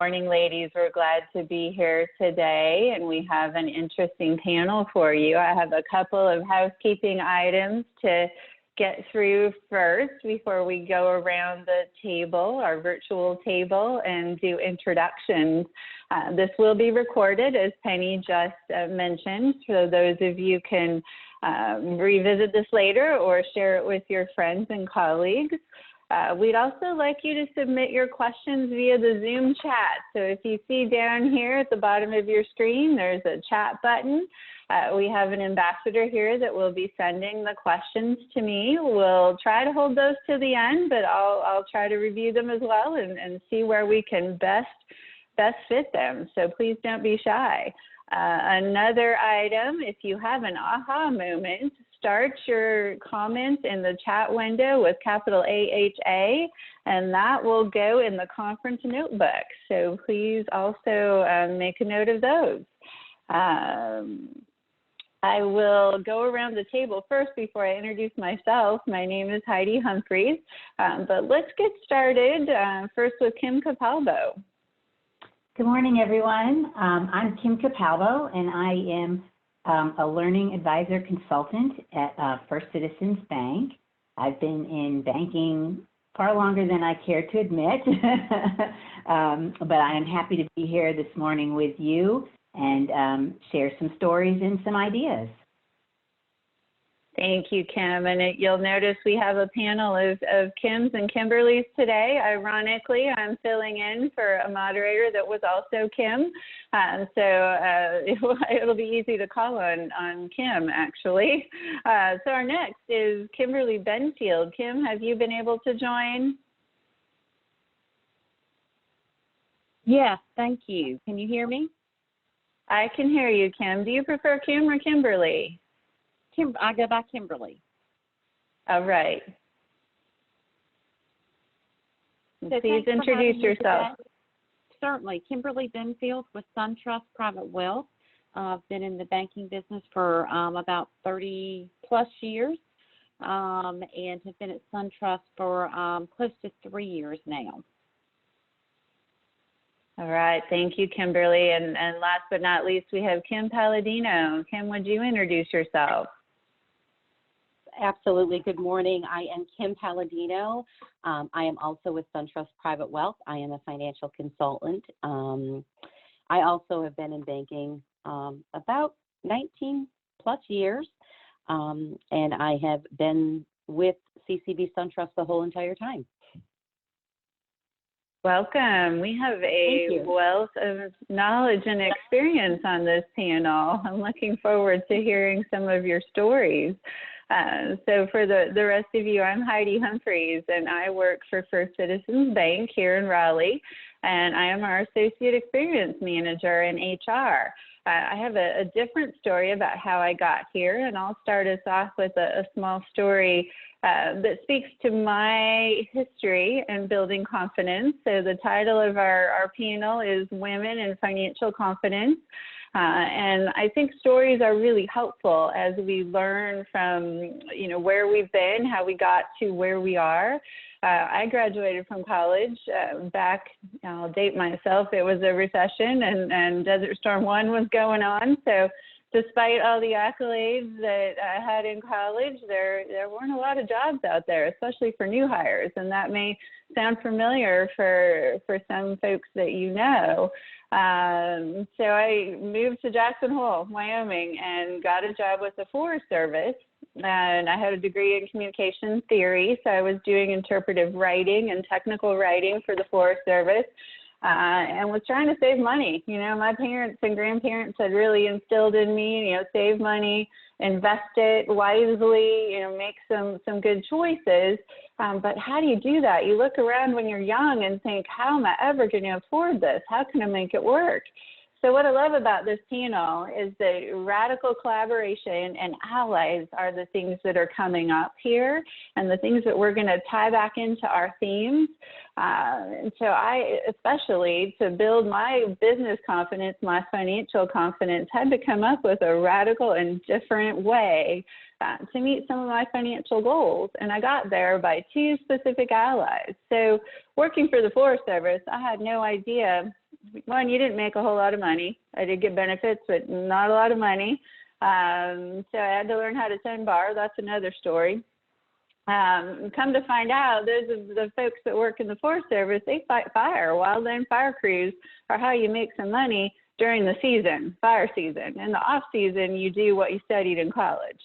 Morning, ladies. We're glad to be here today, and we have an interesting panel for you. I have a couple of housekeeping items to get through first before we go around the table, our virtual table, and do introductions. This will be recorded, as Penny just mentioned, so those of you can revisit this later or share it with your friends and colleagues. We'd also like you to submit your questions via the Zoom chat. So if you see down here at the bottom of your screen, there's a chat button. We have an ambassador here that will be sending the questions to me. We'll try to hold those to the end, but I'll try to review them as well and see where we can best fit them. So please don't be shy. Another item, if you have an aha moment, start your comments in the chat window with capital AHA, and that will go in the conference notebook. So please also make a note of those. I will go around the table first before I introduce myself. My name is Heidi Humphries, but let's get started first with Kim Capalbo. Good morning, everyone. I'm Kim Capalbo, and I am a learning advisor consultant at First Citizens Bank. I've been in banking far longer than I care to admit, but I am happy to be here this morning with you and share some stories and some ideas. Thank you, Kim. And you'll notice we have a panel of Kims and Kimberlys today. Ironically, I'm filling in for a moderator that was also Kim. It'll be easy to call on Kim, actually. So our next is Kimberly Benfield. Kim, have you been able to join? Yes, thank you. Can you hear me? I can hear you, Kim. Do you prefer Kim or Kimberly? I go by Kimberly. All right. So please introduce yourself. Certainly. Kimberly Benfield with SunTrust Private Wealth. I've been in the banking business for about 30 plus years and have been at SunTrust for close to 3 years now. All right. Thank you, Kimberly. And last but not least, we have Kim Palladino. Kim, would you introduce yourself? Absolutely. Good morning. I am Kim Palladino. I am also with SunTrust Private Wealth. I am a financial consultant. I also have been in banking about 19 plus years, and I have been with CCB SunTrust the whole entire time. Welcome. We have a wealth of knowledge and experience on this panel. I'm looking forward to hearing some of your stories. So for the rest of you, I'm Heidi Humphries, and I work for First Citizens Bank here in Raleigh, and I am our Associate Experience Manager in HR. I have a different story about how I got here, and I'll start us off with a small story that speaks to my history in building confidence. So the title of our panel is Women in Financial Confidence. And I think stories are really helpful as we learn from, where we've been, how we got to where we are. I graduated from college back, I'll date myself, it was a recession and Desert Storm 1 was going on. So despite all the accolades that I had in college, there weren't a lot of jobs out there, especially for new hires. And that may sound familiar for some folks that you know. So I moved to Jackson Hole, Wyoming, and got a job with the Forest Service. And I had a degree in communication theory, so I was doing interpretive writing and technical writing for the Forest Service. And was trying to save money. My parents and grandparents had really instilled in me, save money, invest it wisely, make some good choices. But how do you do that? You look around when you're young and think, how am I ever going to afford this? How can I make it work? So what I love about this panel is that radical collaboration and allies are the things that are coming up here and the things that we're going to tie back into our themes. And so I, especially to build my business confidence, my financial confidence, had to come up with a radical and different way to meet some of my financial goals. And I got there by two specific allies. So working for the Forest Service, I had no idea one, you didn't make a whole lot of money. I did get benefits, but not a lot of money. So I had to learn how to tend bar. That's another story. Come to find out, those of the folks that work in the Forest Service, they fight fire. Wildland fire crews are how you make some money during the season, fire season. In the off season, you do what you studied in college,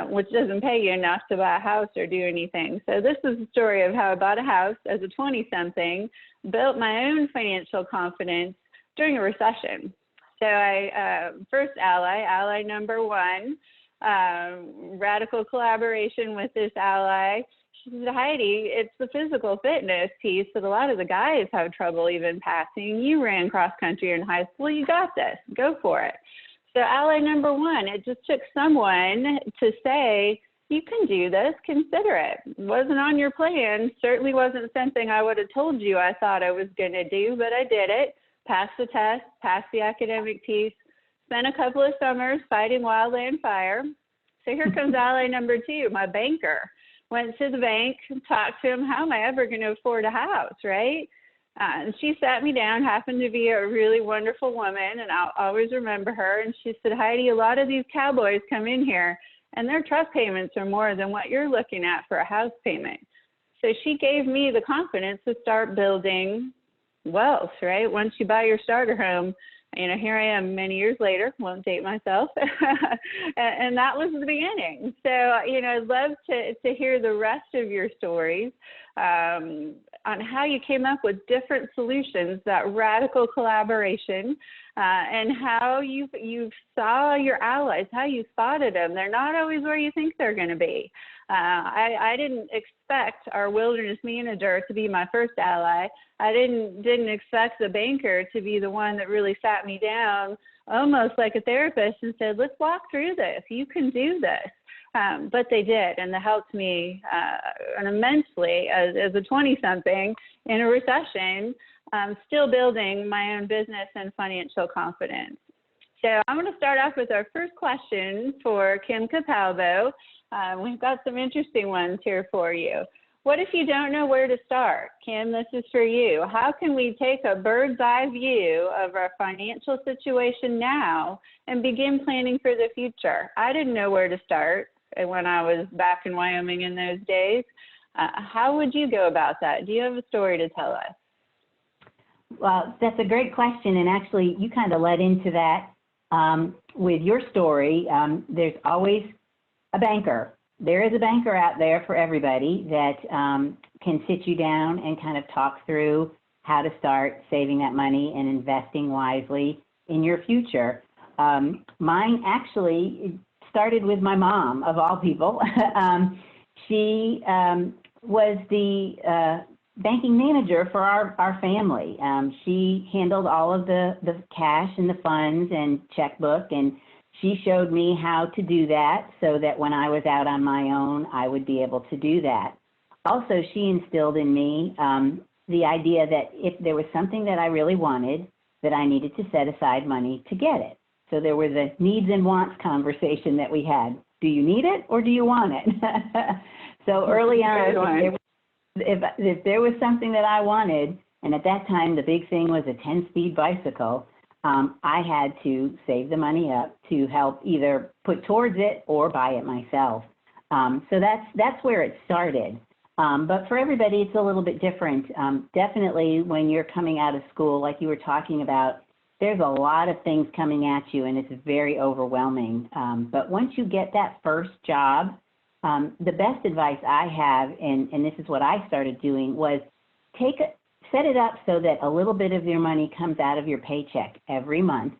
which doesn't pay you enough to buy a house or do anything. So this is the story of how I bought a house as a 20-something, built my own financial confidence during a recession. So I, first ally number one, radical collaboration with this ally. She said, Heidi, it's the physical fitness piece that a lot of the guys have trouble even passing. You ran cross country in high school. You got this. Go for it. So ally number one, it just took someone to say, you can do this. Consider it. Wasn't on your plan. Certainly wasn't something I would have told you I thought I was going to do, but I did it. Passed the test, passed the academic piece, spent a couple of summers fighting wildland fire. So here comes ally number two, my banker. Went to the bank, talked to him, how am I ever going to afford a house, right? And she sat me down, happened to be a really wonderful woman, and I'll always remember her. And she said, Heidi, a lot of these cowboys come in here, and their trust payments are more than what you're looking at for a house payment. So she gave me the confidence to start building wealth, right? Once you buy your starter home, you know, here I am many years later, won't date myself, and that was the beginning. So, you know, I'd love to hear the rest of your stories on how you came up with different solutions, that radical collaboration, and how you saw your allies, how you spotted them. They're not always where you think they're going to be. I didn't expect our wilderness manager to be my first ally. I didn't expect the banker to be the one that really sat me down almost like a therapist and said, let's walk through this. You can do this. But they did, and they helped me immensely as a 20-something in a recession, still building my own business and financial confidence. So I'm going to start off with our first question for Kim Capalbo. We've got some interesting ones here for you. What if you don't know where to start? Kim, this is for you. How can we take a bird's eye view of our financial situation now and begin planning for the future? I didn't know where to start when I was back in Wyoming in those days. How would you go about that? Do you have a story to tell us? Well, that's a great question, and actually you kind of led into that with your story. There's always a banker. There is a banker out there for everybody that can sit you down and kind of talk through how to start saving that money and investing wisely in your future. Mine actually started with my mom, of all people. She was the banking manager for our family. She handled all of the cash and the funds and checkbook, and she showed me how to do that so that when I was out on my own, I would be able to do that. Also, she instilled in me the idea that if there was something that I really wanted, that I needed to set aside money to get it. So there was a needs and wants conversation that we had. Do you need it or do you want it? So early on, if there was something that I wanted, and at that time the big thing was a 10-speed bicycle, I had to save the money up to help either put towards it or buy it myself. So that's where it started. But for everybody, it's a little bit different. Definitely when you're coming out of school, like you were talking about, there's a lot of things coming at you, and it's very overwhelming. But once you get that first job, the best advice I have, and this is what I started doing, was set it up so that a little bit of your money comes out of your paycheck every month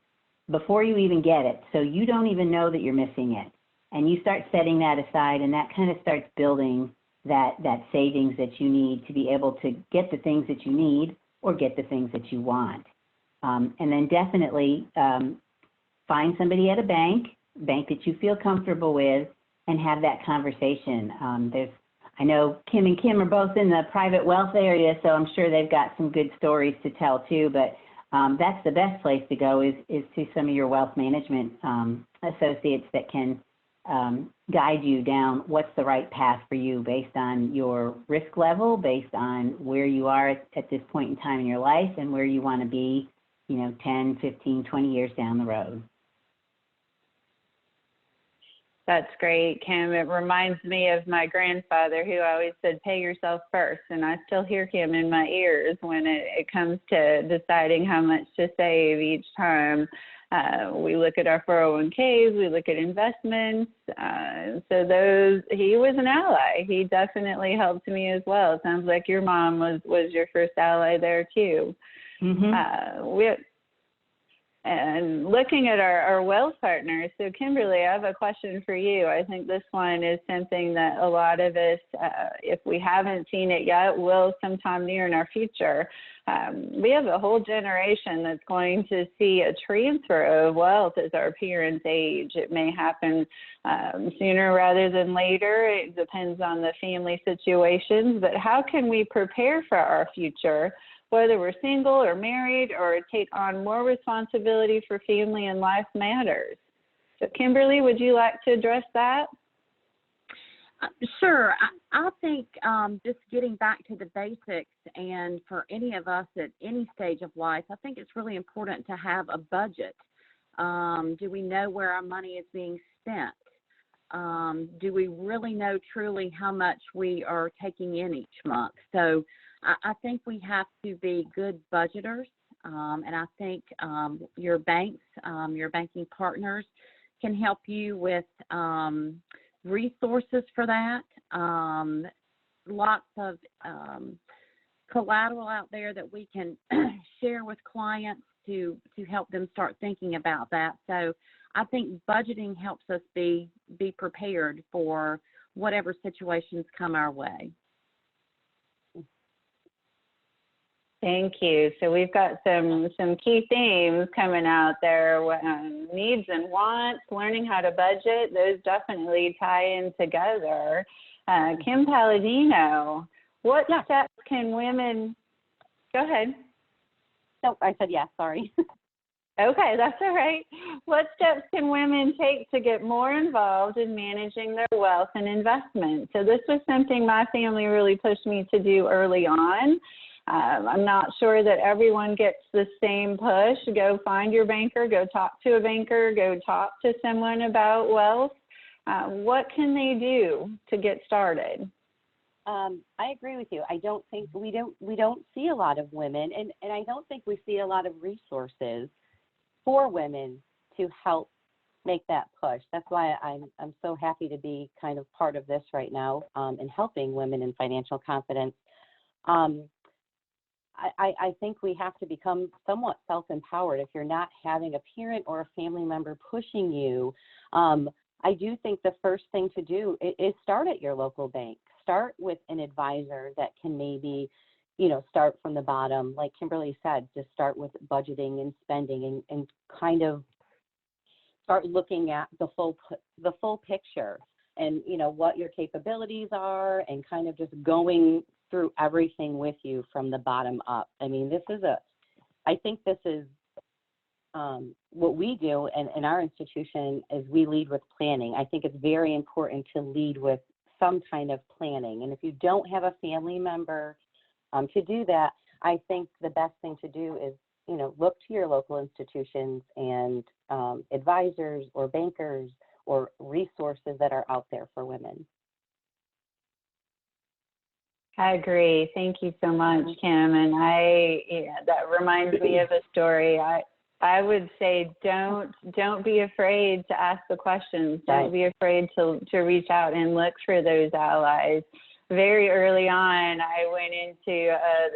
before you even get it, so you don't even know that you're missing it. And you start setting that aside, and that kind of starts building that savings that you need to be able to get the things that you need or get the things that you want. And then definitely find somebody at a bank that you feel comfortable with, and have that conversation. I know Kim and Kim are both in the private wealth area, so I'm sure they've got some good stories to tell too, but that's the best place to go is to some of your wealth management associates that can guide you down what's the right path for you based on your risk level, based on where you are at this point in time in your life and where you want to be 10, 15, 20 years down the road. That's great, Kim. It reminds me of my grandfather who always said, pay yourself first. And I still hear him in my ears when it comes to deciding how much to save each time. We look at our 401ks, we look at investments. He was an ally. He definitely helped me as well. It sounds like your mom was your first ally there too. Mm-hmm. And looking at our wealth partners, so Kimberly, I have a question for you. I think this one is something that a lot of us, if we haven't seen it yet, will sometime near in our future. We have a whole generation that's going to see a transfer of wealth as our parents age. It may happen sooner rather than later. It depends on the family situations, but how can we prepare for our future, whether we're single or married or take on more responsibility for family and life matters? So Kimberly, would you like to address that? Sure. I think just getting back to the basics, and for any of us at any stage of life, I think it's really important to have a budget. Do we know where our money is being spent? Do we really know truly how much we are taking in each month? So I think we have to be good budgeters, and I think your banks, your banking partners can help you with resources for that. Lots of collateral out there that we can share with clients to help them start thinking about that. So I think budgeting helps us be prepared for whatever situations come our way. Thank you. So we've got some key themes coming out there, needs and wants, learning how to budget. Those definitely tie in together. Kim Palladino, what steps can women, go ahead. No, I said yes, sorry. Okay, that's all right. What steps can women take to get more involved in managing their wealth and investment? So this was something my family really pushed me to do early on. I'm not sure that everyone gets the same push. Go find your banker, go talk to a banker, go talk to someone about wealth. What can they do to get started? I agree with you. I don't think we don't see a lot of women, and I don't think we see a lot of resources for women to help make that push. That's why I'm so happy to be kind of part of this right now, in helping women in financial confidence. I think we have to become somewhat self-empowered. If you're not having a parent or a family member pushing you, I do think the first thing to do is start at your local bank. Start with an advisor that can maybe, start from the bottom. Like Kimberly said, just start with budgeting and spending and kind of start looking at the full picture and, what your capabilities are, and kind of just going through everything with you from the bottom up. I mean, I think this is what we do in our institution is we lead with planning. I think it's very important to lead with some kind of planning. And if you don't have a family member to do that, I think the best thing to do is, look to your local institutions and advisors or bankers or resources that are out there for women. I agree. Thank you so much, Kim. And that reminds me of a story. I would say don't be afraid to ask the questions. Don't be afraid to reach out and look for those allies. Very early on, I went into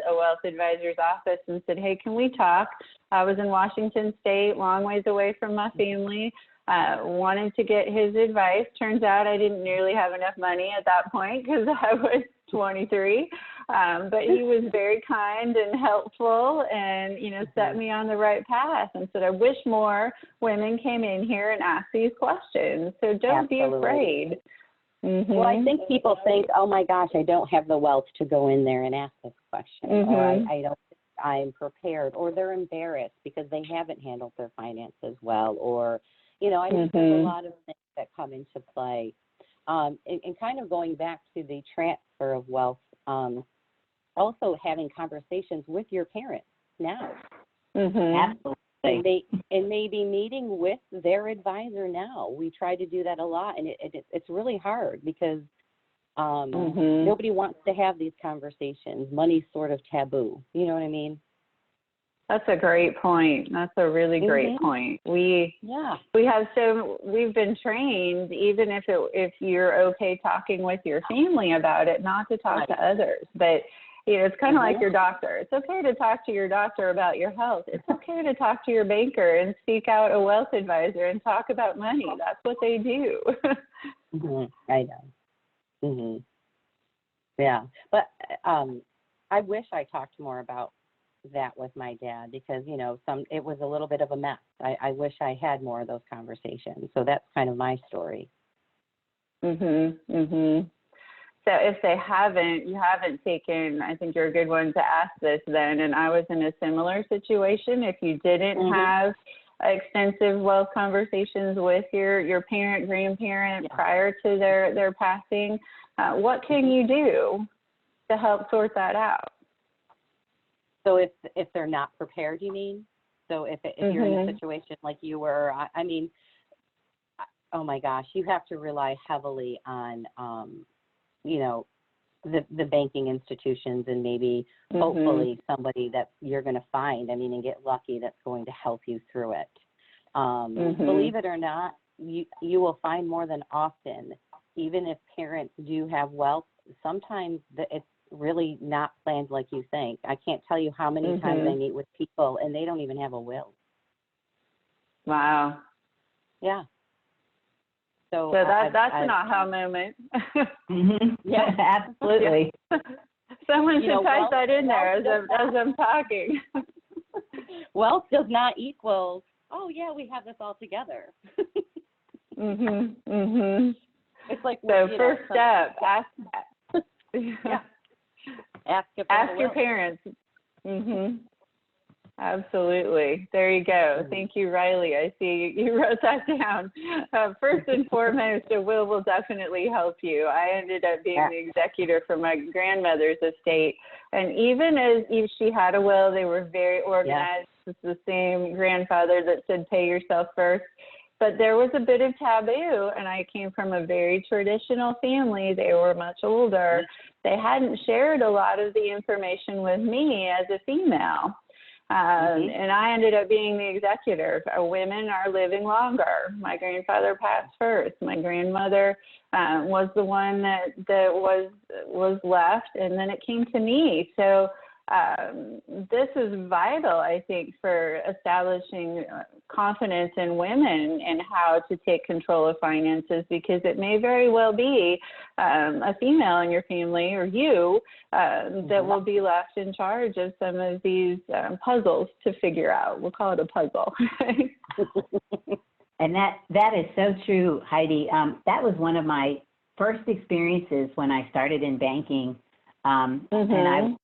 a wealth advisor's office and said, hey, can we talk? I was in Washington State, long ways away from my family. Wanted to get his advice. Turns out I didn't nearly have enough money at that point because I was 23. But he was very kind and helpful and, set me on the right path and said, I wish more women came in here and asked these questions. So don't be afraid. Mm-hmm. Well, I think people think, oh my gosh, I don't have the wealth to go in there and ask this question, or I don't think I'm prepared, or they're embarrassed because they haven't handled their finances well, or, I think there's a lot of things that come into play. And kind of going back to the transfer of wealth, also having conversations with your parents now. Absolutely. And maybe meeting with their advisor now. We try to do that a lot, and it's really hard because nobody wants to have these conversations. Money's sort of taboo. You know what I mean? That's a great point. That's a really great point. We've been trained, even if you're okay talking with your family about it, not to talk to others. But it's kind of like your doctor. It's okay to talk to your doctor about your health. It's okay to talk to your banker and seek out a wealth advisor and talk about money. That's what they do. I know. Yeah, but I wish I talked more about that with my dad because it was a little bit of a mess. I wish I had more of those conversations. So that's kind of my story. So if you haven't taken, I think you're a good one to ask this then. And I was in a similar situation. If you didn't have extensive wealth conversations with your parent, grandparent prior to their passing, what can you do to help sort that out? So if they're not prepared, you mean? So if you're in a situation like you were, I mean, oh my gosh, you have to rely heavily on, the banking institutions and maybe hopefully somebody that you're going to find, and get lucky that's going to help you through it. Believe it or not, you will find more than often, even if parents do have wealth, sometimes it's really not planned like you think. I can't tell you how many times I meet with people and they don't even have a will. Wow. Yeah. So that's an aha moment. Yeah, absolutely. Someone should type that in there as I'm talking. Wealth does not equal, oh yeah, we have this all together. It's like, so first step, ask your parents. Absolutely. There you go. Thank you, Riley. I see you wrote that down. First and foremost, a will definitely help you. I ended up being the executor for my grandmother's estate. And even if she had a will, they were very organized. It's the same grandfather that said, pay yourself first. But there was a bit of taboo, and I came from a very traditional family. They were much older. They hadn't shared a lot of the information with me as a female. And I ended up being the executor. Women are living longer. My grandfather passed first. My grandmother was the one that was left, and then it came to me. So this is vital, I think, for establishing confidence in women and how to take control of finances, because it may very well be a female in your family or you that will be left in charge of some of these puzzles to figure out. We'll call it a puzzle. And that is so true, Heidi. That was one of my first experiences when I started in banking. And I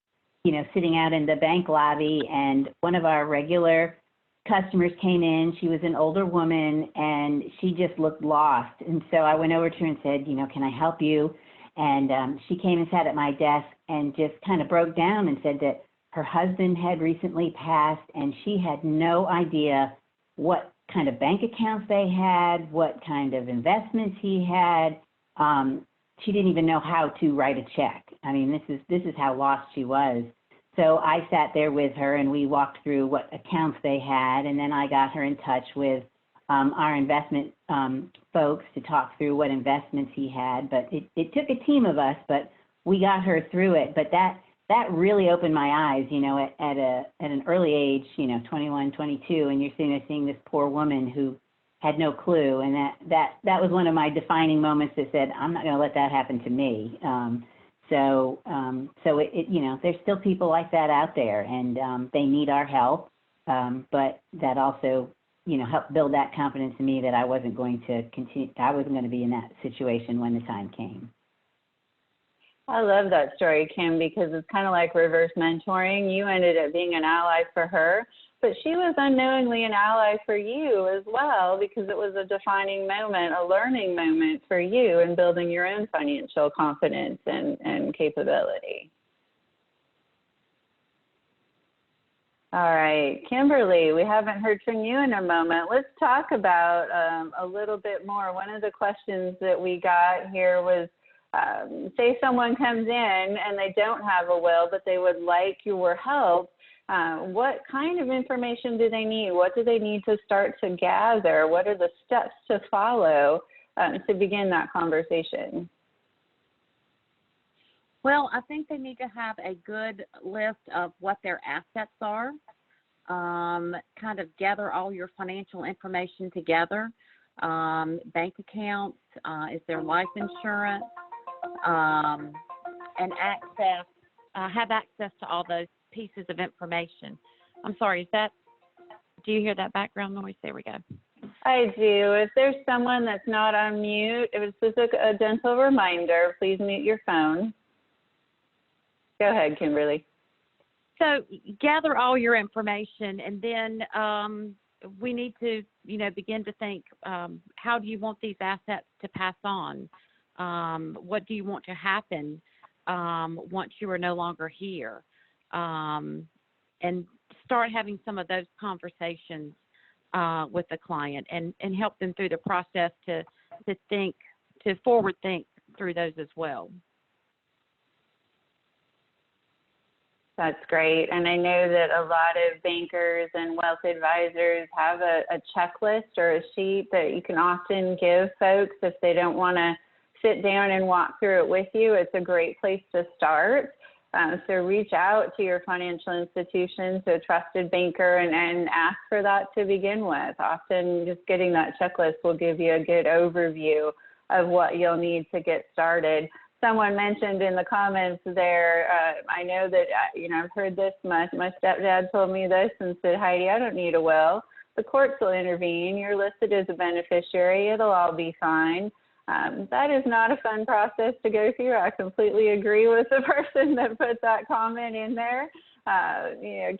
sitting out in the bank lobby, and one of our regular customers came in. She was an older woman, and she just looked lost. And so I went over to her and said, can I help you? And she came and sat at my desk and just kind of broke down and said that her husband had recently passed, and she had no idea what kind of bank accounts they had, what kind of investments he had. She didn't even know how to write a check. I mean, this is how lost she was. So I sat there with her, and we walked through what accounts they had, and then I got her in touch with our investment folks to talk through what investments he had. But it took a team of us, but we got her through it. But that really opened my eyes, at an early age, 21, 22, and you're sitting there seeing this poor woman who had no clue, and that was one of my defining moments that said, I'm not going to let that happen to me. So there's still people like that out there, and they need our help. But that also, helped build that confidence in me that I wasn't going to continue. I wasn't going to be in that situation when the time came. I love that story, Kim, because it's kind of like reverse mentoring. You ended up being an ally for her, but she was unknowingly an ally for you as well, because it was a defining moment, a learning moment for you in building your own financial confidence and capability. All right, Kimberly, we haven't heard from you in a moment. Let's talk about a little bit more. One of the questions that we got here was, say someone comes in and they don't have a will, but they would like your help. What kind of information do they need? What do they need to start to gather? What are the steps to follow to begin that conversation? Well, I think they need to have a good list of what their assets are, kind of gather all your financial information together, bank accounts, is there life insurance, and have access to all those pieces of information. I'm sorry, do you hear that background noise? There we go. I do. If there's someone that's not on mute, if it's just a gentle reminder, please mute your phone. Go ahead, Kimberly. So gather all your information, and then we need to, begin to think, how do you want these assets to pass on? What do you want to happen once you are no longer here? And start having some of those conversations with the client, and help them through the process to forward think through those as well. That's great. And I know that a lot of bankers and wealth advisors have a checklist or a sheet that you can often give folks if they don't want to sit down and walk through it with you. It's a great place to start. So reach out to your financial institution, to a trusted banker, and ask for that to begin with. Often just getting that checklist will give you a good overview of what you'll need to get started. Someone mentioned in the comments there, I know that, I've heard this, my stepdad told me this and said, Heidi, I don't need a will. The courts will intervene. You're listed as a beneficiary. It'll all be fine. That is not a fun process to go through. I completely agree with the person that put that comment in there.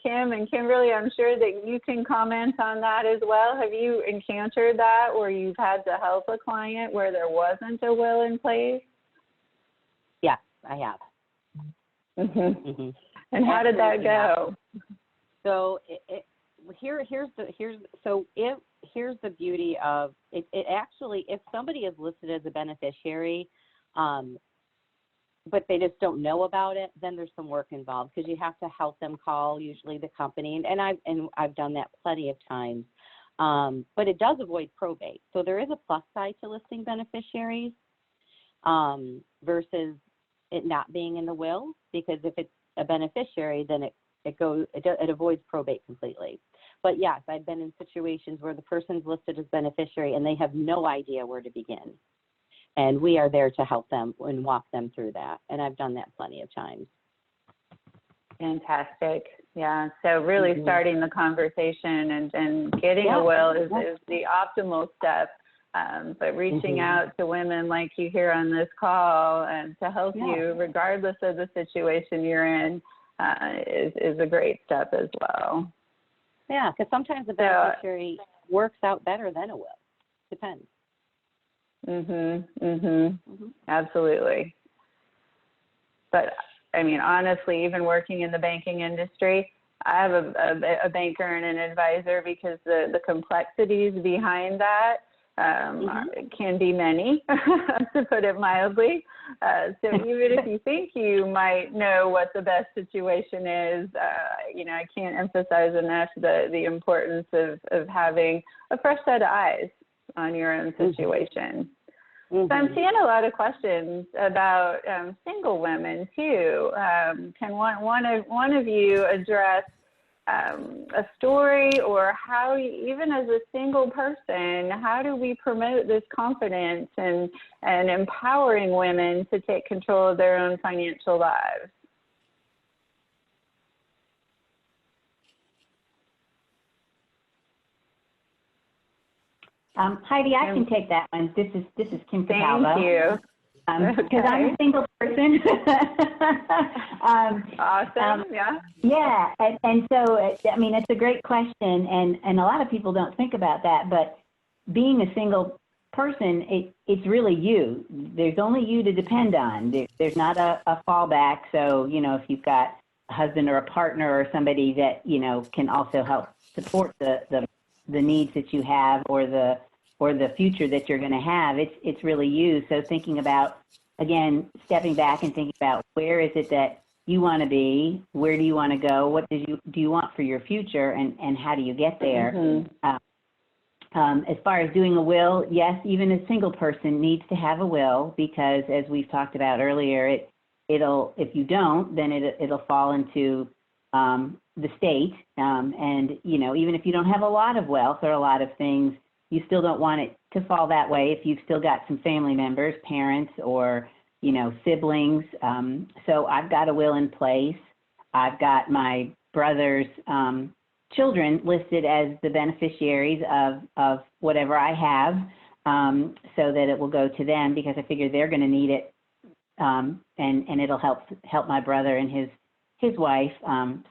Kim and Kimberly, I'm sure that you can comment on that as well. Have you encountered that where you've had to help a client where there wasn't a will in place? Yes, I have. Mm-hmm. Mm-hmm. And how did that go? So here's the beauty of it. It actually, if somebody is listed as a beneficiary, but they just don't know about it, then there's some work involved, because you have to help them call usually the company, and I've done that plenty of times. But it does avoid probate, so there is a plus side to listing beneficiaries versus it not being in the will, because if it's a beneficiary, then it avoids probate completely. But yes, I've been in situations where the person's listed as beneficiary and they have no idea where to begin. And we are there to help them and walk them through that. And I've done that plenty of times. Fantastic. Yeah. So really starting the conversation and getting a will is the optimal step. But reaching out to women like you here on this call and to help you regardless of the situation you're in is a great step as well. Yeah, because sometimes the beneficiary works out better than a will. Depends. Absolutely. But I mean, honestly, even working in the banking industry, I have a banker and an advisor because the complexities behind that can be many, to put it mildly. So even if you think you might know what the best situation is, I can't emphasize enough the importance of having a fresh set of eyes on your own situation. So I'm seeing a lot of questions about single women too. Can one of you address a story, or how, even as a single person, how do we promote this confidence and empowering women to take control of their own financial lives? Heidi, I can take that one. This is Kim Capalbo. Thank you. Because I'm a single person. Awesome. Yeah. And so, I mean, it's a great question. And a lot of people don't think about that. But being a single person, it's really you. There's only you to depend on. There's not a fallback. So, if you've got husband or a partner or somebody that, you know, can also help support the needs that you have or the future that you're going to have. It's really you. So thinking about, again, stepping back and thinking about where is it that you want to be, where do you want to go, what do you want for your future, and how do you get there? Mm-hmm. As far as doing a will, yes, even a single person needs to have a will, because as we've talked about earlier, it'll if you don't, then it'll fall into the state, and you know, even if you don't have a lot of wealth or a lot of things, you still don't want it to fall that way if you've still got some family members, parents, or you know, siblings. So I've got a will in place. I've got my brother's children listed as the beneficiaries of whatever I have, so that it will go to them, because I figure they're going to need it, and it'll help my brother and his wife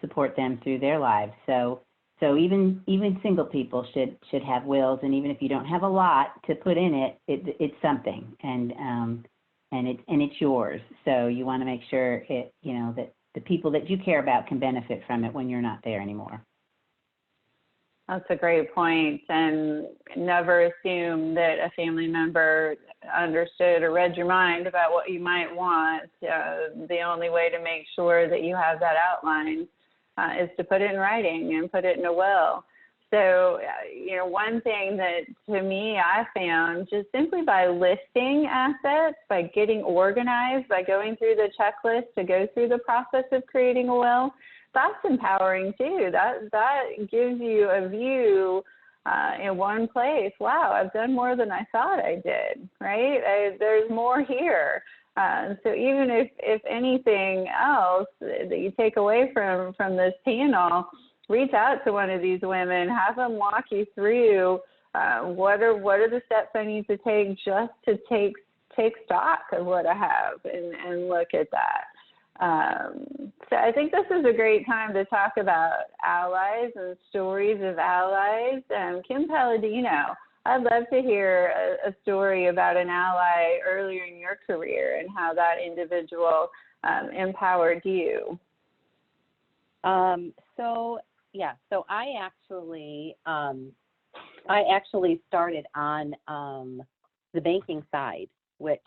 support them through their lives. So even single people should have wills, and even if you don't have a lot to put in it, it's something, and it's yours. So you want to make sure that the people that you care about can benefit from it when you're not there anymore. That's a great point, and never assume that a family member understood or read your mind about what you might want. The only way to make sure that you have that outlined is to put it in writing and put it in a will. So, you know, one thing that to me I found, just simply by listing assets, by getting organized, by going through the checklist to go through the process of creating a will, that's empowering too. That gives you a view in one place. Wow, I've done more than I thought I did, right? There's more here. So even if anything else that you take away from this panel, reach out to one of these women, have them walk you through what are the steps I need to take just to take stock of what I have and look at that. So I think this is a great time to talk about allies and stories of allies. Kim Palladino, I'd love to hear a story about an ally earlier in your career and how that individual empowered you. So I actually started on the banking side, which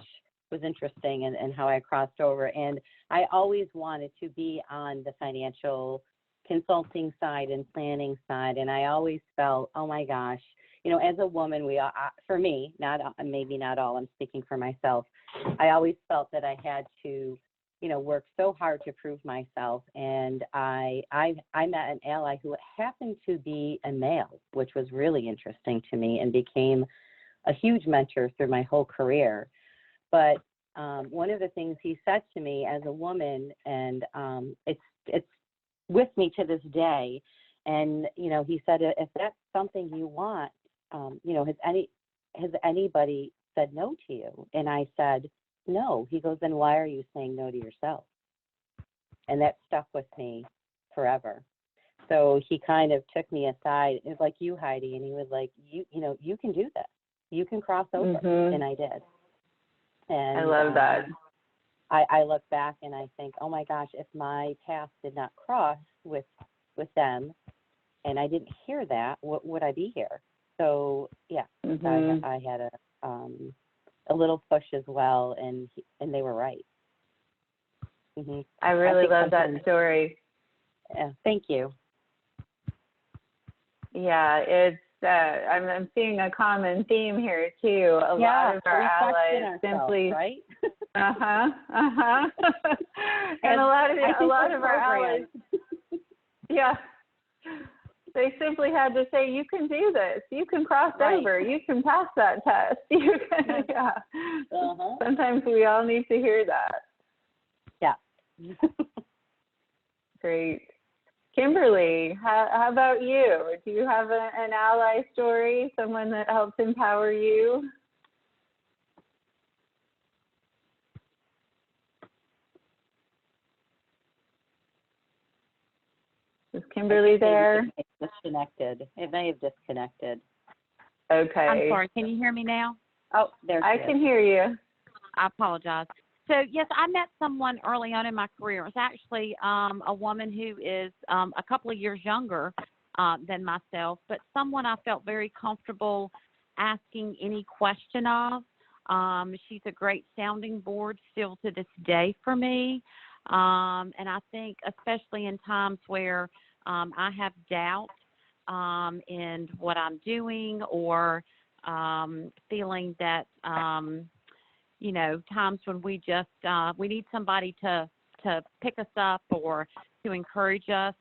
was interesting, and how I crossed over. And I always wanted to be on the financial consulting side and planning side. And I always felt, oh my gosh, you know, as a woman, for me, maybe not all, I'm speaking for myself, I always felt that I had to, you know, work so hard to prove myself. And I met an ally who happened to be a male, which was really interesting to me, and became a huge mentor through my whole career. But one of the things he said to me as a woman, and it's with me to this day, and you know, he said, if that's something you want, you know, has anybody said no to you? And I said, no. He goes, then why are you saying no to yourself? And that stuck with me forever. So he kind of took me aside. It was like you, Heidi, and he was like, you know, you can do this. You can cross over. Mm-hmm. And I did. And I love that. I look back and I think, oh my gosh, if my path did not cross with them, and I didn't hear that, what would I be here? So yeah, mm-hmm. I had a little push as well, and they were right. Mm-hmm. I really love that story. Yeah, thank you. Yeah, it's I'm seeing a common theme here too. A lot of our allies simply, right? And a lot of our allies, yeah, they simply had to say, you can do this, you can cross over, you can pass that test. You can, yeah. Uh-huh. Sometimes we all need to hear that. Yeah. Great. Kimberly, how about you? Do you have an ally story, someone that helped empower you? Is Kimberly there? Disconnected. It may have disconnected. Okay. I'm sorry. Can you hear me now? Oh, there she I is. can hear you. I apologize. So, yes, I met someone early on in my career. It was actually a woman who is a couple of years younger than myself, but someone I felt very comfortable asking any question of. She's a great sounding board still to this day for me. And I think especially in times where I have doubt in what I'm doing or feeling that times when we just we need somebody to pick us up or to encourage us.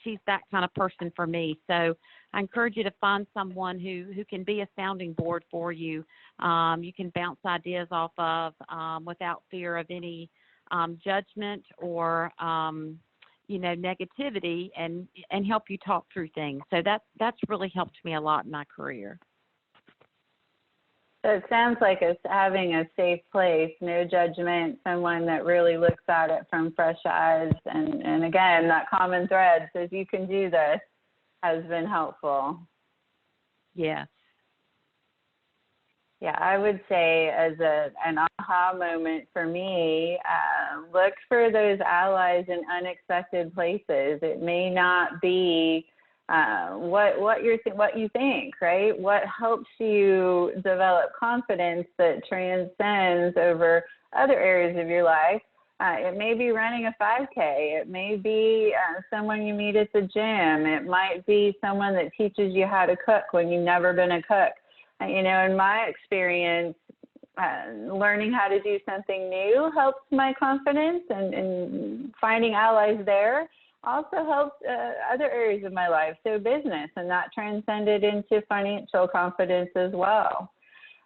She's that kind of person for me. So I encourage you to find someone who can be a sounding board for you. You can bounce ideas off of without fear of any judgment or negativity, and help you talk through things. So that's really helped me a lot in my career. So it sounds like it's having a safe place, no judgment, someone that really looks at it from fresh eyes. And again, that common thread says you can do this has been helpful. Yeah. Yeah, I would say as an aha moment for me, look for those allies in unexpected places. It may not be what you think, right? What helps you develop confidence that transcends over other areas of your life. It may be running a 5K. It may be someone you meet at the gym. It might be someone that teaches you how to cook when you've never been a cook. In my experience, learning how to do something new helps my confidence, and finding allies there also helps other areas of my life, so business, and that transcended into financial confidence as well.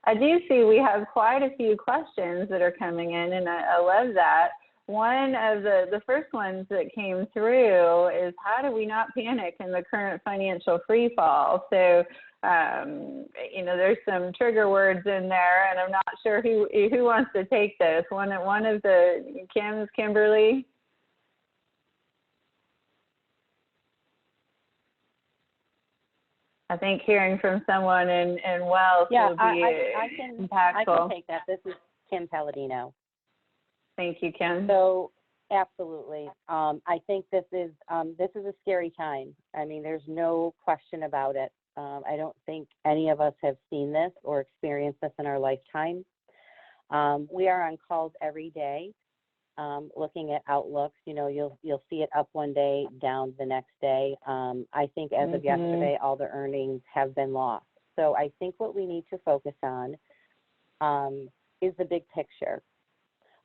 I do see we have quite a few questions that are coming in, and I love that. One of the first ones that came through is, how do we not panic in the current financial free fall? So, there's some trigger words in there, and I'm not sure who wants to take this. One of the Kimberly. I think hearing from someone in wealth will be impactful. I can take that. This is Kim Palladino. Thank you, Kim. So, absolutely. I think this is a scary time. I mean, there's no question about it. I don't think any of us have seen this or experienced this in our lifetime. We are on calls every day, looking at outlooks. You'll see it up one day, down the next day. I think as of yesterday, all the earnings have been lost. So I think what we need to focus on is the big picture.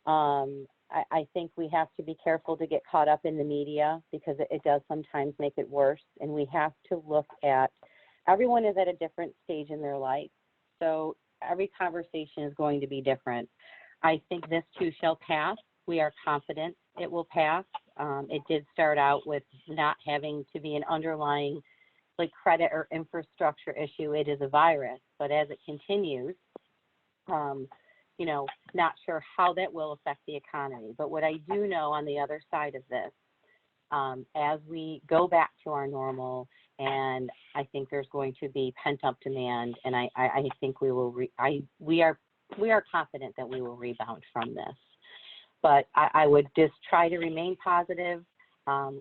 I think we have to be careful to get caught up in the media, because it does sometimes make it worse. And we have to look at, everyone is at a different stage in their life. So every conversation is going to be different. I think this too shall pass. We are confident it will pass. It did start out with not having to be an underlying credit or infrastructure issue. It is a virus, but as it continues, not sure how that will affect the economy. But what I do know on the other side of this, as we go back to our normal, and I think there's going to be pent-up demand, and I think we are confident that we will rebound from this. But I would just try to remain positive.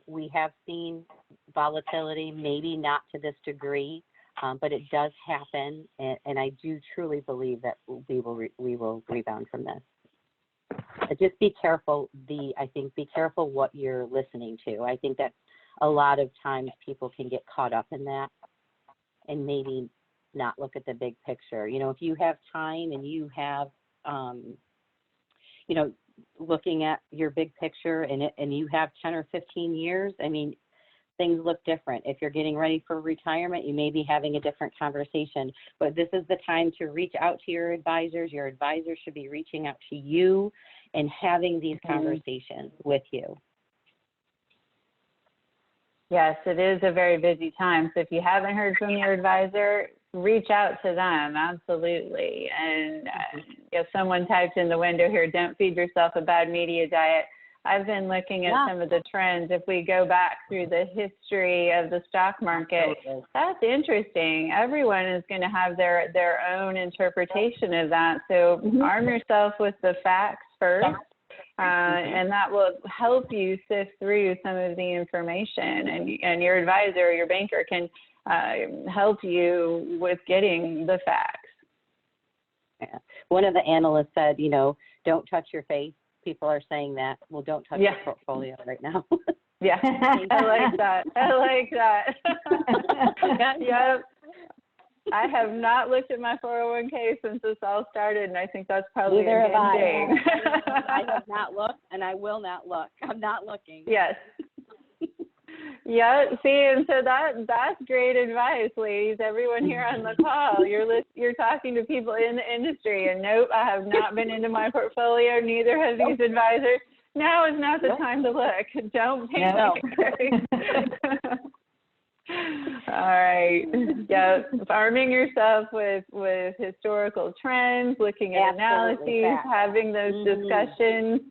We have seen volatility, maybe not to this degree, but it does happen, and I do truly believe that we will rebound from this. But just be careful. Be careful what you're listening to. I think that a lot of times people can get caught up in that and maybe not look at the big picture. If you have time and you have, looking at your big picture and you have 10 or 15 years, I mean, things look different. If you're getting ready for retirement, you may be having a different conversation, but this is the time to reach out to your advisors. Your advisors should be reaching out to you and having these conversations with you. Yes, it is a very busy time. So if you haven't heard from your advisor, reach out to them, absolutely. And if someone typed in the window here, don't feed yourself a bad media diet. I've been looking at some of the trends. If we go back through the history of the stock market, that's interesting. Everyone is going to have their own interpretation of that. So arm yourself with the facts first. And that will help you sift through some of the information, and your advisor or your banker can help you with getting the facts. Yeah. One of the analysts said, you know, don't touch your face. People are saying that. Well, don't touch your portfolio right now. Yeah, I like that. I like that. Yep. I have not looked at my 401k since this all started, and I think that's probably Neither a good thing. I have not looked, and I will not look. I'm not looking. Yes. Yeah. See, and so that's great advice, ladies. Everyone here on the call, you're talking to people in the industry, and nope, I have not been into my portfolio. Neither have these advisors. Now is not the time to look. Don't panic. All right. Yeah, arming yourself with historical trends, looking at analyses, having those discussions,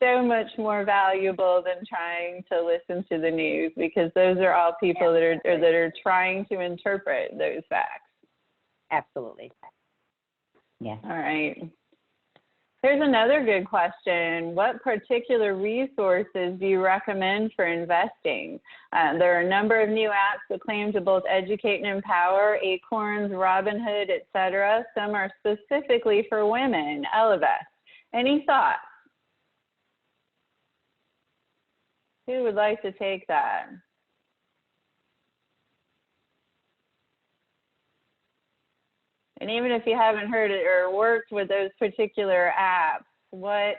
so much more valuable than trying to listen to the news, because those are all people that are trying to interpret those facts. Absolutely. Yeah. All right. Here's another good question. What particular resources do you recommend for investing? There are a number of new apps that claim to both educate and empower: Acorns, Robinhood, etc. Some are specifically for women. Ellevest. Any thoughts? Who would like to take that? And even if you haven't heard it or worked with those particular apps, what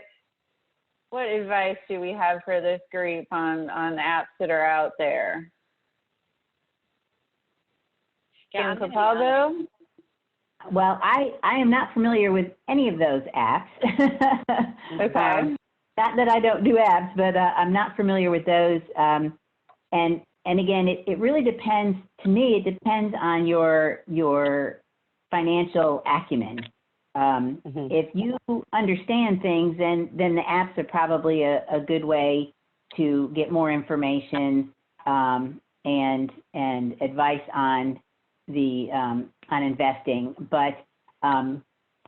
advice do we have for this group on apps that are out there? Yeah, Capalbo? Well, I am not familiar with any of those apps. Okay. Not that I don't do apps, but I'm not familiar with those. And again, it really depends. To me, it depends on your financial acumen. If you understand things, then the apps are probably a good way to get more information and advice on the on investing. But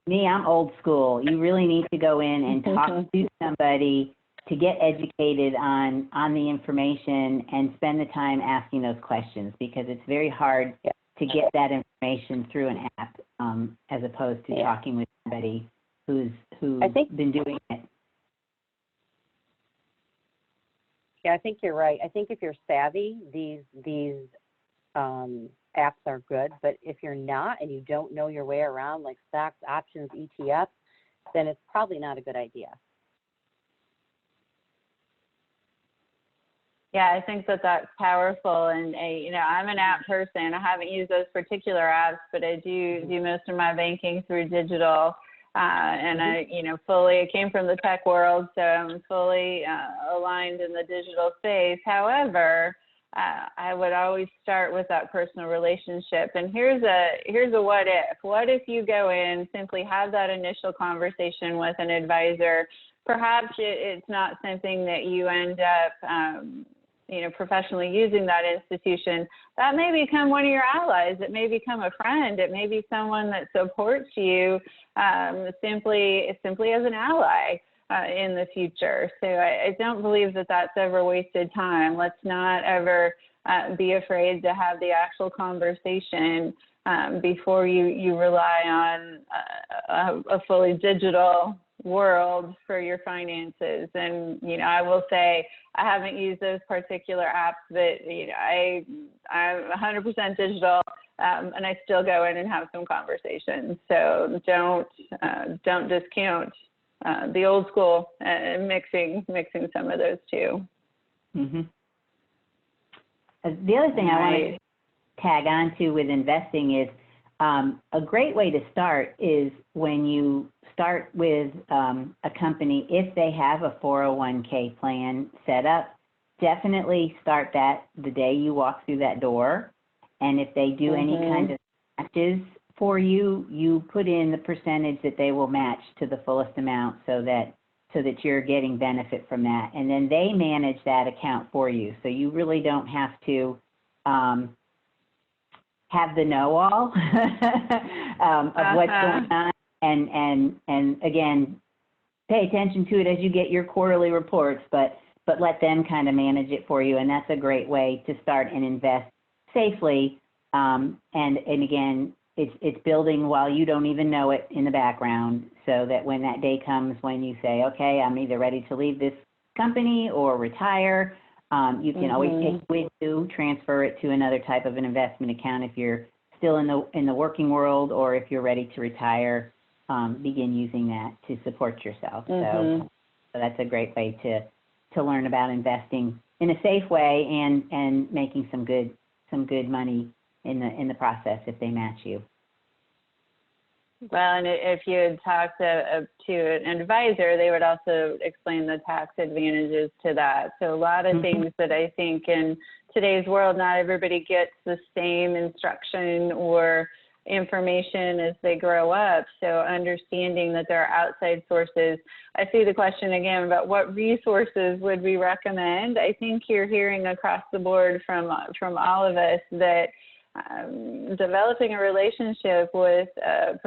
me, I'm old school. You really need to go in and talk to somebody to get educated on the information and spend the time asking those questions, because it's very hard to get that information through an app, as opposed to talking with somebody who's been doing it. Yeah, I think you're right. I think if you're savvy, these apps are good. But if you're not and you don't know your way around, like stocks, options, ETFs, then it's probably not a good idea. Yeah, I think that's powerful. And, I'm an app person. I haven't used those particular apps, but I do most of my banking through digital. And I came from the tech world, so I'm fully aligned in the digital space. However, I would always start with that personal relationship. And here's a what if. What if you go in, simply have that initial conversation with an advisor? Perhaps it's not something that you end up professionally using that institution. That may become one of your allies. It may become a friend. It may be someone that supports you simply as an ally in the future. So I don't believe that that's ever wasted time. Let's not ever be afraid to have the actual conversation before you rely on a fully digital world for your finances. And I will say I haven't used those particular apps, but I'm 100% digital, and I still go in and have some conversations. So don't discount the old school and mixing some of those two. Mm-hmm. The other thing I want to tag on to with investing is a great way to start is when you start with a company, if they have a 401k plan set up, definitely start that the day you walk through that door. And if they do any kind of matches for you, you put in the percentage that they will match to the fullest amount so that you're getting benefit from that. And then they manage that account for you. So you really don't have to have the know-all of what's going on. And again, pay attention to it as you get your quarterly reports, but let them kind of manage it for you. And that's a great way to start and invest safely. And again, it's building while you don't even know it in the background, so that when that day comes when you say, okay, I'm either ready to leave this company or retire, you can always take it with you, transfer it to another type of an investment account if you're still in the working world, or if you're ready to retire, begin using that to support yourself. So that's a great way to learn about investing in a safe way and making some good money in the process if they match you. Well, and if you had talked to an advisor, they would also explain the tax advantages to that. So a lot of things that I think in today's world, not everybody gets the same instruction or information as they grow up. So understanding that there are outside sources. I see the question again about what resources would we recommend. I think you're hearing across the board from all of us that developing a relationship with a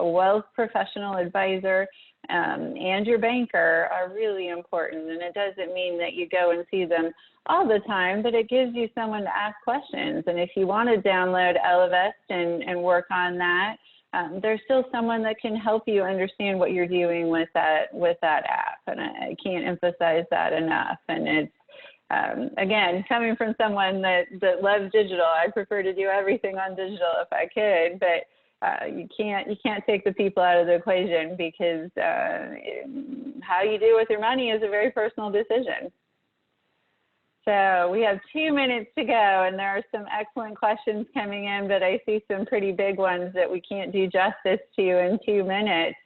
wealth professional advisor and your banker are really important. And it doesn't mean that you go and see them all the time, but it gives you someone to ask questions. And if you want to download Ellevest and work on that, there's still someone that can help you understand what you're doing with that app. And I can't emphasize that enough. And it's, again, coming from someone that loves digital, I prefer to do everything on digital if I could, but you can't take the people out of the equation, because how you do with your money is a very personal decision. So we have 2 minutes to go, and there are some excellent questions coming in, but I see some pretty big ones that we can't do justice to in 2 minutes.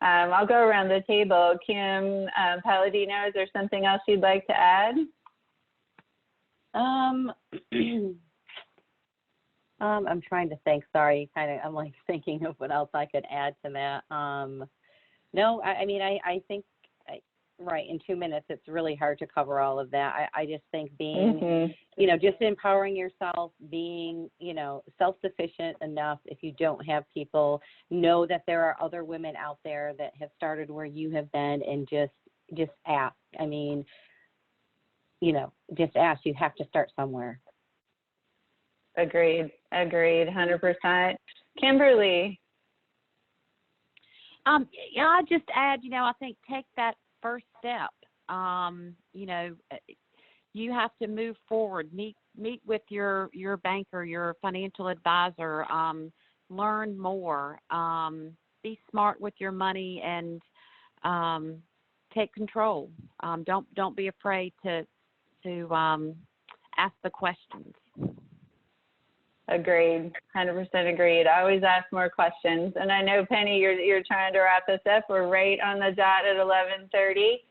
I'll go around the table. Kim, Palladino, is there something else you'd like to add? I'm trying to think. Sorry, I'm like thinking of what else I could add to that. No, I mean, I think, right, in 2 minutes, it's really hard to cover all of that. I just think being, just empowering yourself, being, self-sufficient enough. If you don't have people, know that there are other women out there that have started where you have been, and just ask. I mean, just ask. You have to start somewhere. Agreed, 100%. Kimberly. Yeah, I'll just add, I think take that first step. You have to move forward, meet with your banker, your financial advisor, learn more, be smart with your money, and take control. Don't be afraid to ask the questions. Agreed, 100% agreed. I always ask more questions. And I know, Penny, you're trying to wrap this up. We're right on the dot at 11:30.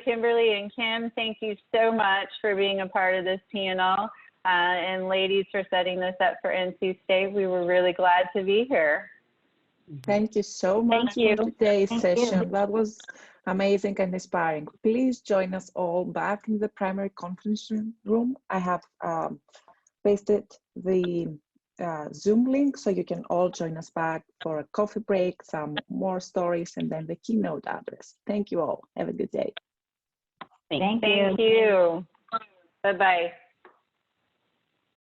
Kimberly, and Kim, thank you so much for being a part of this panel. And ladies, for setting this up for NC State. We were really glad to be here. Thank you so much for today's session. That was amazing and inspiring. Please join us all back in the primary conference room. I have pasted the Zoom link, so you can all join us back for a coffee break, some more stories, and then the keynote address. Thank you all. Have a good day. Thank you. Bye-bye.